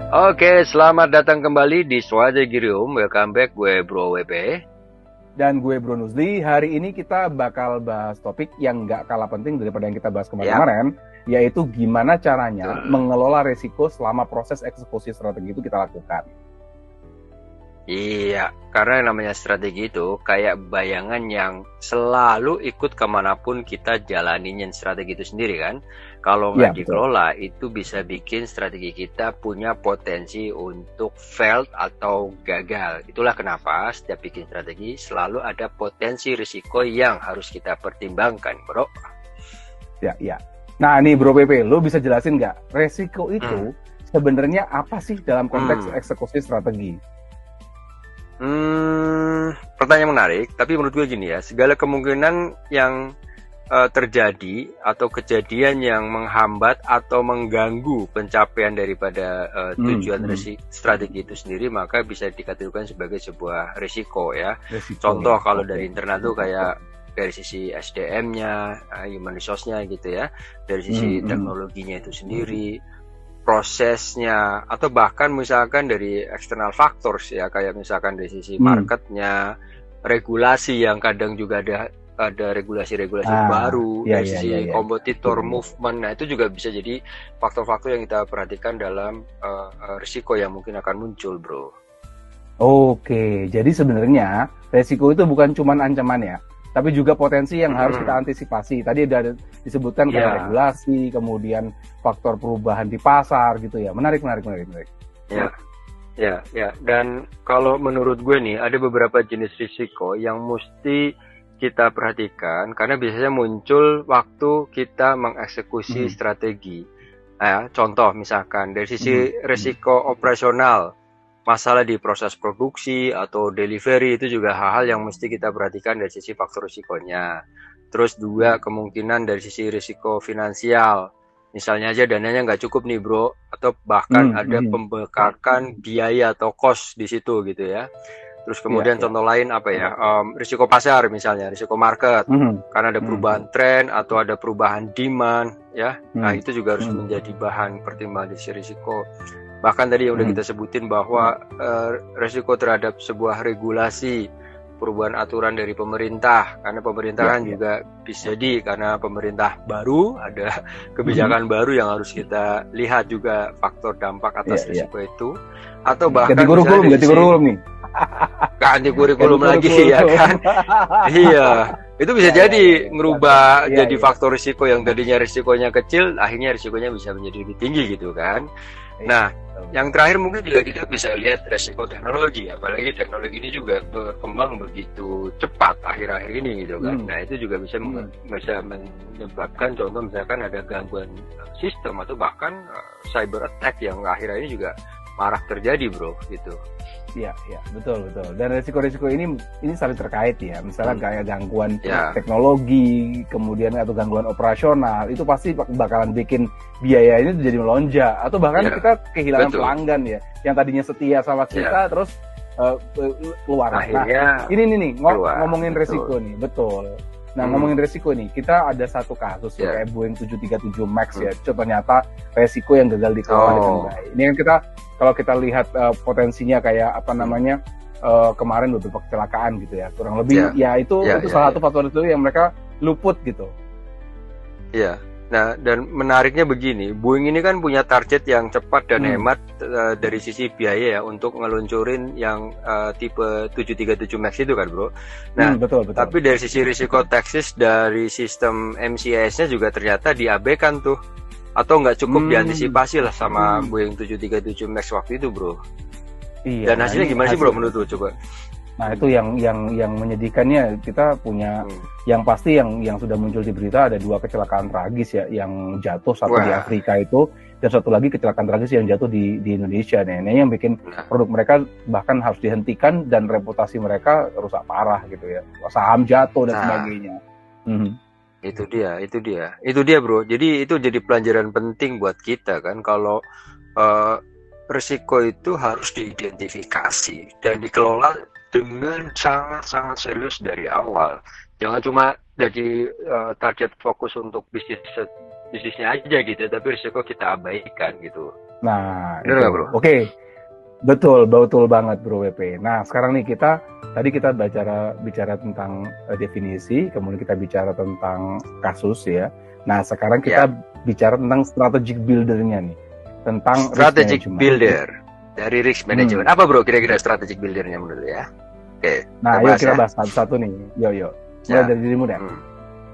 Oke, selamat datang kembali di Swajagiri Room. Welcome back, gue Bro WP. Dan gue Bro Nuzli. Hari ini kita bakal bahas topik yang nggak kalah penting daripada yang kita bahas Yap, kemarin-kemarin, yaitu gimana caranya betul. mengelola resiko selama proses eksekusi strategi itu kita lakukan. Iya, karena yang namanya strategi itu kayak bayangan yang selalu ikut kemanapun kita jalanin strategi itu sendiri kan. Kalau Iya, nggak betul. dikelola, itu bisa bikin strategi kita punya potensi untuk failed atau gagal. Itulah kenapa setiap bikin strategi selalu ada potensi risiko yang harus kita pertimbangkan, bro. Ya, ya. Nah, nih Bro PP, lo bisa jelasin nggak resiko Hmm. itu sebenarnya apa sih dalam konteks Hmm. eksekusi strategi? Pertanyaan menarik, tapi menurut gue gini ya, segala kemungkinan yang terjadi atau kejadian yang menghambat atau mengganggu pencapaian daripada tujuan Hmm. strategi itu sendiri, maka bisa dikategorikan sebagai sebuah risiko ya. Resiko Contoh ya, kalau oke. dari internal tuh kayak dari sisi SDM-nya, human resource-nya gitu ya, dari sisi Hmm. teknologinya itu sendiri, prosesnya, atau bahkan misalkan dari external factors ya, kayak misalkan dari sisi Hmm. marketnya, regulasi yang kadang juga ada regulasi-regulasi Ah, baru ya, dari ya, ya, sisi ya. kompetitor Betul. movement. Nah, itu juga bisa jadi faktor-faktor yang kita perhatikan dalam risiko yang mungkin akan muncul, bro. Oke, jadi sebenarnya resiko itu bukan cuma ancaman ya, tapi juga potensi yang harus kita Mm-mm. antisipasi. Tadi ada disebutkan kayak Ya, regulasi, kemudian faktor perubahan di pasar gitu ya. Menarik, menarik, menarik, menarik. ya, ya, ya. Dan kalau menurut gue nih, ada beberapa jenis risiko yang mesti kita perhatikan karena biasanya muncul waktu kita mengeksekusi Mhm, strategi. Contoh misalkan dari mhm, sisi mhm. risiko operasional, masalah di proses produksi atau delivery itu juga hal-hal yang mesti kita perhatikan dari sisi faktor risikonya. Terus Ya. dua, kemungkinan dari sisi risiko finansial. Misalnya aja dananya nggak cukup nih bro, atau bahkan Mhm, ada mhm. pembengkakan biaya atau cost di situ gitu ya. Terus Iya, kemudian iya. contoh lain apa ya, risiko pasar misalnya, risiko market, Mhm, karena ada mhm, perubahan tren atau ada perubahan demand ya. Nah mhm, itu juga harus mhm, menjadi bahan pertimbangan di sisi risiko. Bahkan tadi yang udah mhm. kita sebutin bahwa risiko terhadap sebuah regulasi, perubahan aturan dari pemerintah, karena pemerintah Iya, kan iya. juga bisa jadi karena pemerintah baru ada Mhm. kebijakan baru yang harus kita lihat juga faktor dampak Iya, atas iya. risiko itu, atau bahkan misalnya dari Ganti sisi kurikulum nih. ganti Ganti kurikulum lagi ya kurikulum. kan. Iya, itu bisa Ya, ya, ya, jadi ya. ngerubah Iya, jadi iya. faktor risiko yang tadinya risikonya kecil, akhirnya risikonya bisa menjadi lebih tinggi gitu kan. Iya, Nah, betul, yang betul. terakhir mungkin juga kita bisa lihat resiko teknologi, apalagi teknologi ini juga berkembang begitu cepat akhir-akhir ini gitu kan. Mhm, Nah, itu juga mhm. bisa menyebabkan contoh misalkan ada gangguan sistem atau bahkan cyber attack yang akhir-akhir ini juga marak terjadi, bro, gitu. Iya, iya, betul, betul. Dan resiko-resiko ini saling terkait ya. Misalnya Hmm. kayak gangguan Ya, teknologi, kemudian atau gangguan operasional, itu pasti bakalan bikin biaya ini jadi melonjak. Atau bahkan ya, kita kehilangan betul. pelanggan ya, yang tadinya setia sama Ya, kita, terus uh, keluar. Nah, akhirnya ini nih keluar, ngomongin resiko betul. nih, betul. Nah, ngomongin Hmm. resiko nih, kita ada satu kasus ya, Ya. kayak Boeing 737 Max Hmm. ya. Itu ternyata resiko yang gagal dikelola dengan Oh, baik. Ini kan kita, kalau kita lihat potensinya kayak apa hmm. namanya, kemarin beberapa kecelakaan gitu ya, kurang lebih Ya, ya itu ya, ya, salah ya. satu faktor itu yang mereka luput gitu. Iya. Nah, dan menariknya begini, Boeing ini kan punya target yang cepat dan Hmm, hemat dari sisi biaya ya untuk ngeluncurin yang tipe 737 Max itu kan, Bro. Nah, betul, betul. tapi dari sisi risiko teknis dari sistem MCAS-nya juga ternyata diabaikan tuh, atau nggak cukup Hmm, diantisipasi lah sama Boeing 737 Max waktu itu, Bro. iya. Dan Nah hasilnya ini gimana sih, Bro, hasil. menurut lo coba? Nah Hmm. itu yang menyedihkannya, kita punya Hmm. yang pasti yang sudah muncul di berita ada 2 kecelakaan tragis ya, yang jatuh, satu di Wah, Afrika itu dan satu lagi kecelakaan tragis yang jatuh di Indonesia. Nah ini yang bikin nah, produk mereka bahkan harus dihentikan dan reputasi mereka rusak parah gitu ya, saham jatuh dan nah, sebagainya. Mhm. itu dia, bro. Jadi itu jadi pelajaran penting buat kita kan, kalau eh, risiko itu harus diidentifikasi dan dikelola dengan sangat-sangat serius dari awal. Jangan cuma jadi target fokus untuk bisnisnya aja gitu, tapi risiko kita abaikan gitu. Nah, Bener itu. nggak, bro? Oke. Betul banget Bro WP. Nah, sekarang nih tadi kita bicara tentang definisi, kemudian kita bicara tentang kasus ya. Nah, sekarang kita bicara tentang strategic builder-nya nih. Tentang strategic risk management. Builder dari risk management. Apa bro kira-kira strategic builder-nya menurut ya? Oke. Nah, yuk kita bahas satu-satu nih. Yuk. Mulai dari dirimu deh.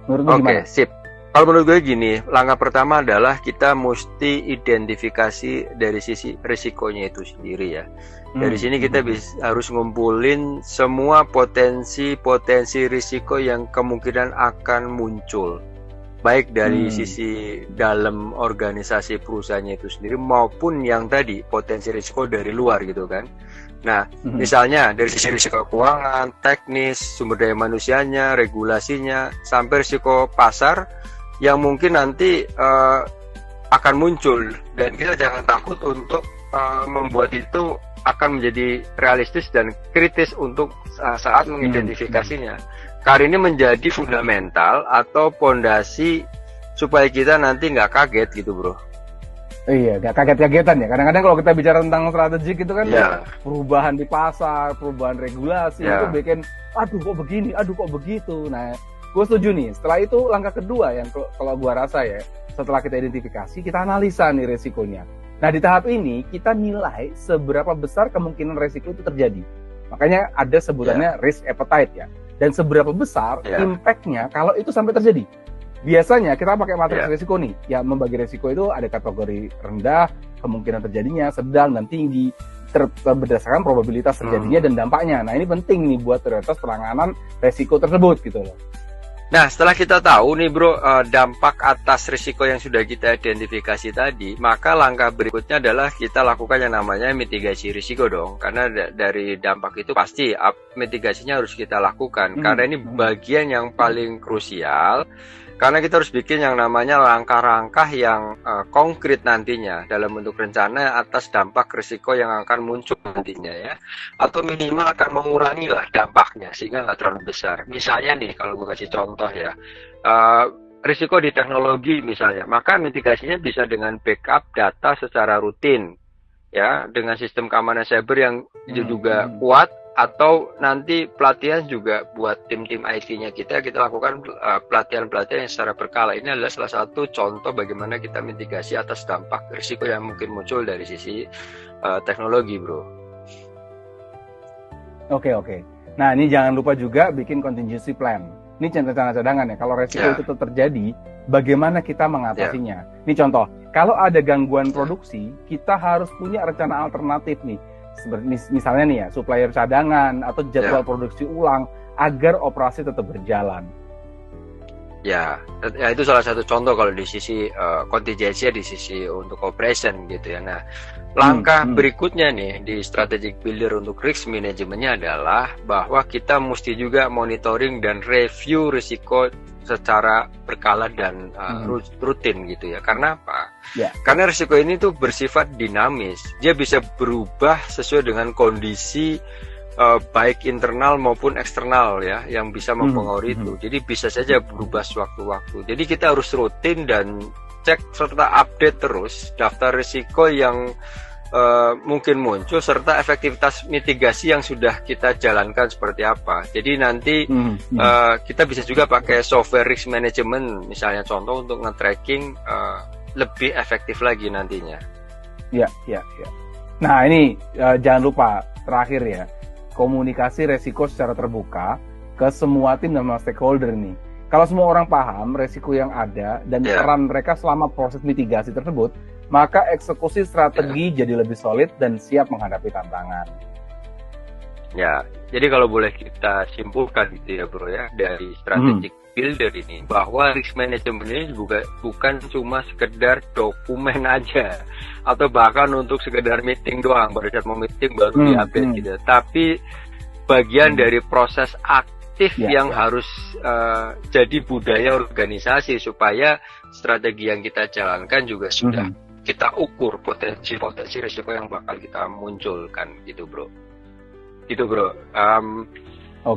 Menurutmu gimana? Oke, sip. Kalau menurut gue gini, langkah pertama adalah kita mesti identifikasi dari sisi risikonya itu sendiri ya. Dari sini kita harus ngumpulin semua potensi risiko yang kemungkinan akan muncul. Baik dari sisi dalam organisasi perusahaannya itu sendiri maupun yang tadi potensi risiko dari luar gitu kan. Nah, misalnya dari sisi risiko keuangan, teknis, sumber daya manusianya, regulasinya, sampai risiko pasar yang mungkin nanti akan muncul, dan kita jangan takut untuk membuat itu akan menjadi realistis dan kritis untuk saat mengidentifikasinya. Karena ini menjadi fundamental atau pondasi supaya kita nanti nggak kaget gitu bro. Iya, nggak kaget-kagetan ya. Kadang-kadang kalau kita bicara tentang strategik itu kan perubahan di pasar, perubahan regulasi itu bikin, aduh kok begini, aduh kok begitu. Nah, gue setuju nih. Setelah itu langkah kedua yang kalau gue rasa ya, setelah kita identifikasi, kita analisa nih resikonya. Nah, di tahap ini kita nilai seberapa besar kemungkinan resiko itu terjadi. Makanya ada sebutannya risk appetite ya. Dan seberapa besar impact-nya kalau itu sampai terjadi. Biasanya kita pakai matriks resiko nih. Ya, membagi resiko itu ada kategori rendah, kemungkinan terjadinya, sedang, dan tinggi. Berdasarkan probabilitas terjadinya dan dampaknya. Nah, ini penting nih buat prioritas penanganan resiko tersebut gitu loh. Nah, setelah kita tahu nih bro, dampak atas risiko yang sudah kita identifikasi tadi, maka langkah berikutnya adalah kita lakukan yang namanya mitigasi risiko dong. Karena dari dampak itu pasti mitigasinya harus kita lakukan. Karena ini bagian yang paling krusial. Karena kita harus bikin yang namanya langkah-langkah yang konkret nantinya dalam bentuk rencana atas dampak risiko yang akan muncul nantinya ya. Atau minimal akan mengurangi lah dampaknya sehingga nggak terlalu besar. Misalnya nih kalau gue kasih contoh ya, risiko di teknologi misalnya, maka mitigasinya bisa dengan backup data secara rutin ya, dengan sistem keamanan cyber yang juga kuat. Atau nanti pelatihan juga buat tim-tim IT-nya kita lakukan pelatihan-pelatihan yang secara berkala. Ini adalah salah satu contoh bagaimana kita mitigasi atas dampak risiko yang mungkin muncul dari sisi teknologi, bro. Oke. Nah, ini jangan lupa juga bikin contingency plan. Ini rencana cadangan ya. Kalau resiko itu terjadi, bagaimana kita mengatasinya? Ini contoh, kalau ada gangguan produksi, kita harus punya rencana alternatif nih. Misalnya nih ya, supplier cadangan atau jadwal produksi ulang agar operasi tetap berjalan. Ya, itu salah satu contoh kalau di sisi kontingensi di sisi untuk operation gitu ya. Nah, langkah berikutnya nih di strategic builder untuk risk manajemennya adalah bahwa kita mesti juga monitoring dan review risiko secara berkala dan rutin gitu ya. Karena apa? Karena risiko ini tuh bersifat dinamis. Dia bisa berubah sesuai dengan kondisi baik internal maupun eksternal ya, yang bisa mempengaruhi itu. Jadi bisa saja berubah sewaktu-waktu. Jadi kita harus rutin dan cek serta update terus daftar risiko yang mungkin muncul serta efektivitas mitigasi yang sudah kita jalankan seperti apa. Jadi nanti kita bisa juga pakai software risk management misalnya contoh untuk nge-tracking lebih efektif lagi nantinya. Ya. Nah ini jangan lupa terakhir ya, komunikasi resiko secara terbuka ke semua tim dan stakeholder nih. Kalau semua orang paham resiko yang ada dan peran mereka selama proses mitigasi tersebut, maka eksekusi strategi jadi lebih solid dan siap menghadapi tantangan. Ya, jadi kalau boleh kita simpulkan gitu ya bro ya, dari strategic builder ini, bahwa risk management ini juga bukan cuma sekedar dokumen aja, atau bahkan untuk sekedar meeting doang, pada saat mau meeting baru di-update gitu, tapi bagian dari proses aktif yang harus jadi budaya organisasi, supaya strategi yang kita jalankan juga sudah kita ukur potensi risiko yang bakal kita munculkan gitu bro. Gitu bro.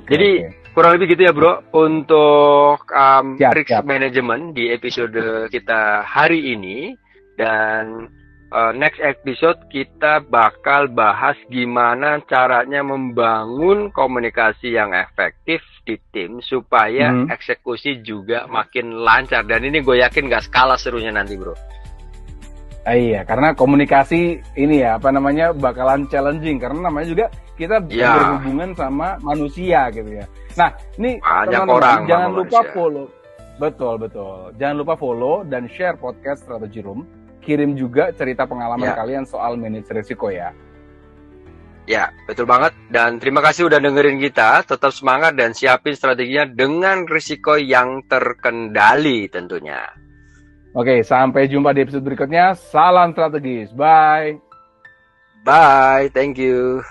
Jadi kurang lebih gitu ya bro untuk risk management di episode kita hari ini. Dan next episode kita bakal bahas gimana caranya membangun komunikasi yang efektif di tim supaya eksekusi juga makin lancar. Dan ini gue yakin gak kalah serunya nanti, bro. Iya, karena komunikasi ini ya, bakalan challenging. Karena namanya juga kita berhubungan sama manusia gitu ya. Nah, ini teman-teman jangan lupa follow. Betul. Jangan lupa follow dan share podcast Strategy Room. Kirim juga cerita pengalaman kalian soal manage risiko ya. Ya, betul banget. Dan terima kasih udah dengerin kita. Tetap semangat dan siapin strateginya dengan risiko yang terkendali tentunya. Oke, sampai jumpa di episode berikutnya. Salam strategis. Bye. Bye. Thank you.